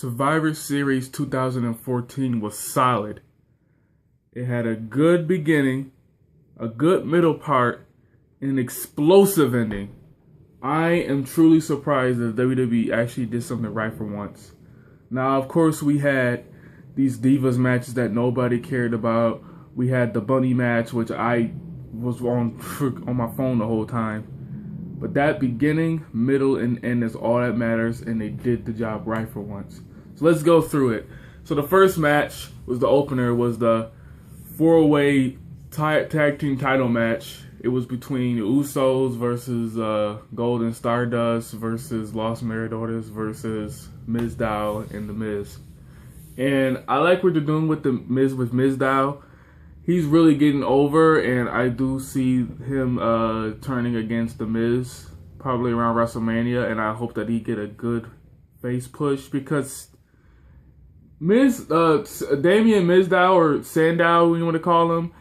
Survivor Series 2014 was solid. It had a good beginning, a good middle part, and an explosive ending. I am truly surprised that WWE actually did something right for once. Now, of course, we had these Divas matches that nobody cared about. We had the Bunny match, which I was on my phone the whole time. But that beginning, middle, and end is all that matters, and they did the job right for once. So let's go through it. So the first match was the opener, was the four-way tag team title match. It was between the Usos versus Golden Stardust versus Lost Daughters versus Mizdow and The Miz. And I like what they're doing with the Miz with Mizdow. He's really getting over, and I do see him turning against The Miz probably around WrestleMania, and I hope that he get a good face push because Damian Mizdow, or Sandow, you want to call him,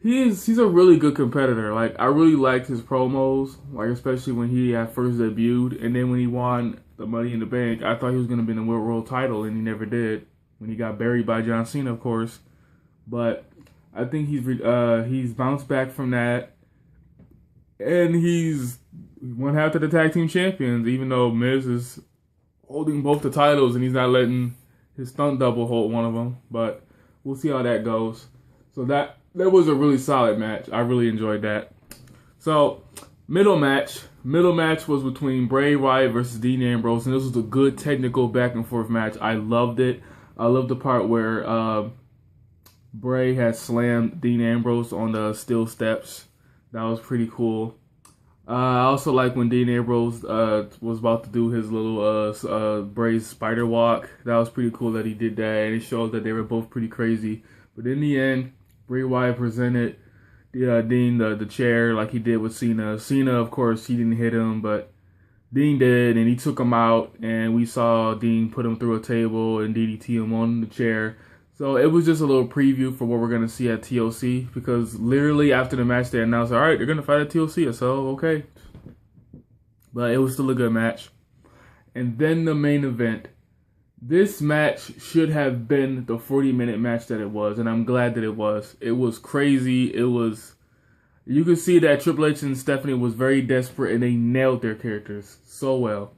he's a really good competitor. Like, I really liked his promos, like especially when he had first debuted, and then when he won the Money in the Bank, I thought he was going to be in the World title, and he never did. When he got buried by John Cena, of course, but I think he's bounced back from that, and he's one half of the tag team champions. Even though Miz is holding both the titles, and he's not letting his stunt double hold one of them, but we'll see how that goes. So that was a really solid match. I really enjoyed that. So middle match was between Bray Wyatt versus Dean Ambrose, and this was a good technical back and forth match. I loved it. I loved the part where Bray had slammed Dean Ambrose on the steel steps. That was pretty cool. I also like when Dean Ambrose was about to do his little Bray's spider walk. That was pretty cool that he did that, and it showed that they were both pretty crazy. But in the end, Bray Wyatt presented Dean the chair like he did with Cena. Cena, of course, he didn't hit him, but Dean did, and he took him out, and we saw Dean put him through a table and DDT him on the chair. So it was just a little preview for what we're going to see at TLC, because literally after the match they announced, all right, they're going to fight at TLC, so okay. But it was still a good match. And then the main event. This match should have been the 40-minute match that it was, and I'm glad that it was. It was crazy. You could see that Triple H and Stephanie was very desperate, and they nailed their characters so well.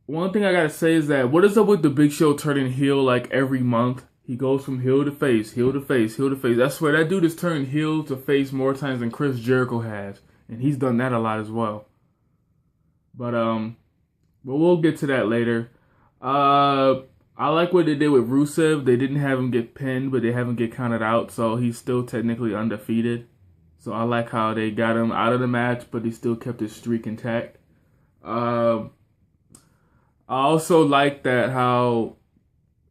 One thing I gotta say is that what is up with the Big Show turning heel like every month? He goes from heel to face, heel to face, heel to face. I swear that dude has turned heel to face more times than Chris Jericho has, and he's done that a lot as well. But we'll get to that later. I like what they did with Rusev. They didn't have him get pinned, but they have him get counted out, so he's still technically undefeated. So I like how they got him out of the match, but he still kept his streak intact. I also like that how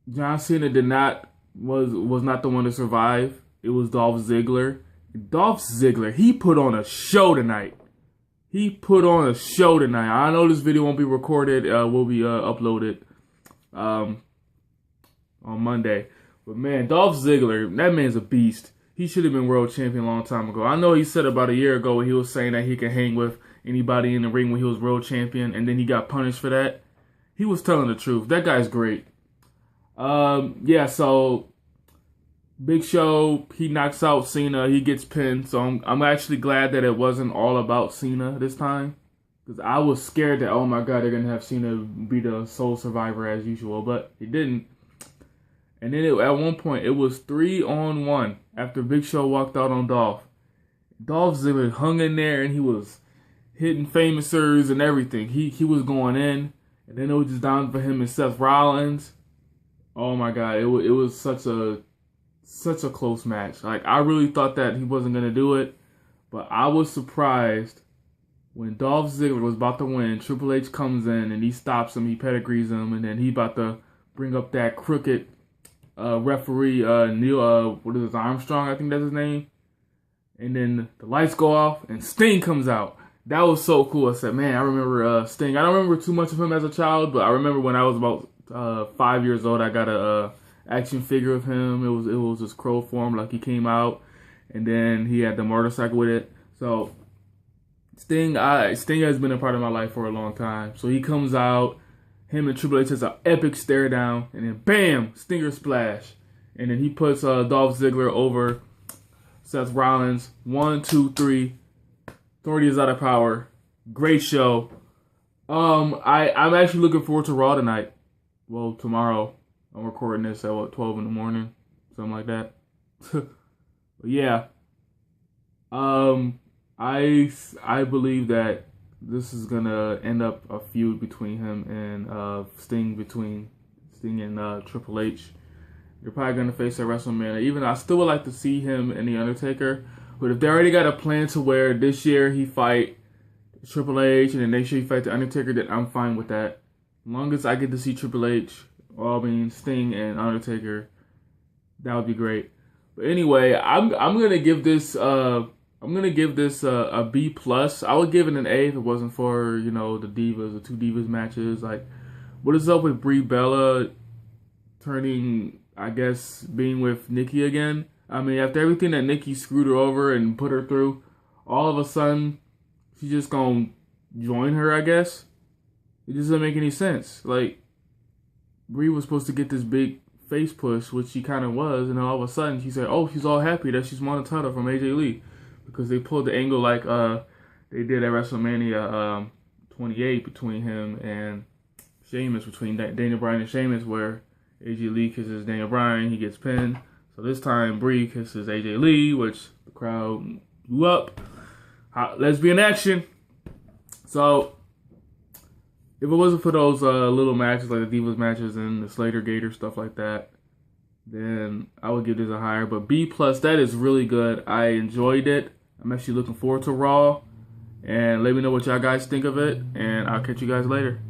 John Cena was not the one to survive. It was Dolph Ziggler. Dolph Ziggler, he put on a show tonight. I know this video won't be recorded. Will be uploaded on Monday. But man, Dolph Ziggler, that man's a beast. He should have been world champion a long time ago. I know he said about a year ago when he was saying that he can hang with anybody in the ring when he was world champion, and then he got punished for that. He was telling the truth. That guy's great. Yeah, so Big Show, he knocks out Cena. He gets pinned. So I'm actually glad that it wasn't all about Cena this time, because I was scared that, oh my God, they're going to have Cena be the sole survivor as usual, but he didn't. And then at one point, it was 3-on-1 after Big Show walked out on Dolph. Dolph Ziggler hung in there, and he was hitting Famousers and everything. He was going in, and then it was just down for him and Seth Rollins. Oh my God, it was such a close match. Like, I really thought that he wasn't going to do it, but I was surprised when Dolph Ziggler was about to win. Triple H comes in, and he stops him, he pedigrees him, and then he about to bring up that crooked referee, Neil, Armstrong, I think that's his name. And then the lights go off, and Sting comes out. That was so cool. I said, man, I remember Sting. I don't remember too much of him as a child, but I remember when I was about 5 years old, I got a action figure of him. It was this crow form, like he came out, and then he had the motorcycle with it. So Sting has been a part of my life for a long time. So he comes out, him and Triple H has an epic stare down, and then bam, Stinger splash. And then he puts Dolph Ziggler over Seth Rollins. 1, 2, 3. Authority is out of power. Great show. I'm actually looking forward to Raw tonight. Well, tomorrow. I'm recording this at 12 in the morning, something like that. But yeah. I believe that this is gonna end up a feud between him and Sting and Triple H. They're probably gonna face at WrestleMania. Even I still would like to see him and the Undertaker. But if they already got a plan to where this year he fight Triple H and then next year he fight the Undertaker, then I'm fine with that. As long as I get to see Triple H, Sting and Undertaker, that would be great. But anyway, I'm gonna give this a B plus. I would give it an A if it wasn't for the Divas, the two Divas matches. Like, what is up with Brie Bella turning, I guess, being with Nikki again? I mean, after everything that Nikki screwed her over and put her through, all of a sudden she's just gonna join her, I guess. It doesn't make any sense. Like, Brie was supposed to get this big face push, which she kind of was, and then all of a sudden she said, oh, she's all happy that she's won a title from AJ Lee. Because they pulled the angle like they did at WrestleMania 28 between him and Sheamus, between Daniel Bryan and Sheamus, where AJ Lee kisses Daniel Bryan, he gets pinned. So this time Brie kisses AJ Lee, which the crowd blew up. Lesbian action. So if it wasn't for those little matches like the Divas matches and the Slater Gator stuff like that, then I would give this a higher. But B plus, that is really good. I enjoyed it. I'm actually looking forward to Raw. And let me know what y'all guys think of it. And I'll catch you guys later.